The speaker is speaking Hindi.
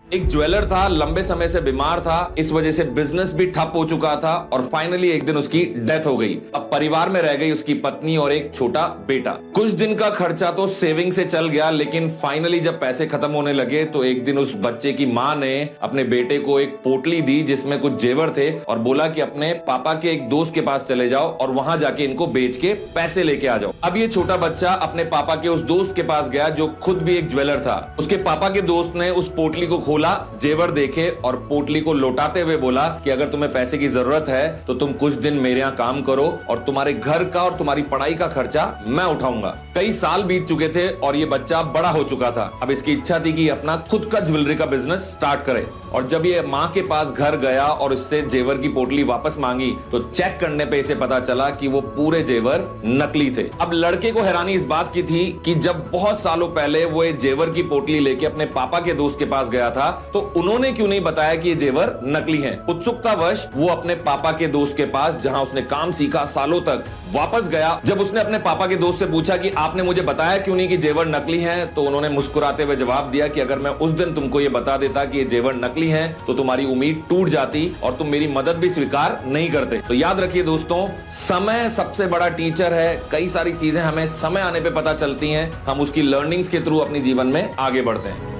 एक ज्वेलर था, लंबे समय से बीमार था, इस वजह से बिजनेस भी ठप हो चुका था और फाइनली एक दिन उसकी डेथ हो गई। अब परिवार में रह गई उसकी पत्नी और एक छोटा बेटा। कुछ दिन का खर्चा तो सेविंग से चल गया, लेकिन फाइनली जब पैसे खत्म होने लगे तो एक दिन उस बच्चे की माँ ने अपने बेटे को एक पोटली दी जिसमें कुछ जेवर थे और बोला कि अपने पापा के एक दोस्त के पास चले जाओ और वहां जाके इनको बेच के पैसे लेके आ जाओ। अब ये छोटा बच्चा अपने पापा के उस दोस्त के पास गया जो खुद भी एक ज्वेलर था। उसके पापा के दोस्त ने उस पोटली को खोला, जेवर देखे और पोटली को लौटाते हुए बोला कि अगर तुम्हें पैसे की जरूरत है तो तुम कुछ दिन मेरे यहाँ काम करो और तुम्हारे घर का और तुम्हारी पढ़ाई का खर्चा मैं उठाऊंगा। कई साल बीत चुके थे और ये बच्चा बड़ा हो चुका था। अब इसकी इच्छा थी कि अपना खुद का ज्वेलरी का बिजनेस स्टार्ट करे और जब ये माँ के पास घर गया और इससे जेवर की पोटली वापस मांगी तो चेक करने पे इसे पता चला कि वो पूरे जेवर नकली थे। अब लड़के को हैरानी इस बात की थी कि जब बहुत सालों पहले वो ये जेवर की पोटली लेके अपने पापा के दोस्त के पास गया था तो उन्होंने क्यों नहीं बताया कि ये जेवर नकली हैं। उत्सुकतावश वो अपने पापा के दोस्त के पास, जहां उसने काम सीखा सालों तक, वापस गया। जब उसने अपने पापा के दोस्त से पूछा कि आपने मुझे बताया क्यों नहीं कि जेवर नकली हैं, तो उन्होंने मुस्कुराते हुए जवाब दिया कि अगर मैं उस दिन तुमको ये बता देता कि ये जेवर नकली हैं तो तुम्हारी उम्मीद टूट जाती और तुम मेरी मदद भी स्वीकार नहीं करते। तो याद रखिए दोस्तों, समय सबसे बड़ा टीचर है। कई सारी चीजें हमें समय आने पे पता चलती हैं, हम उसकी लर्निंग्स के थ्रू अपने जीवन में आगे बढ़ते हैं।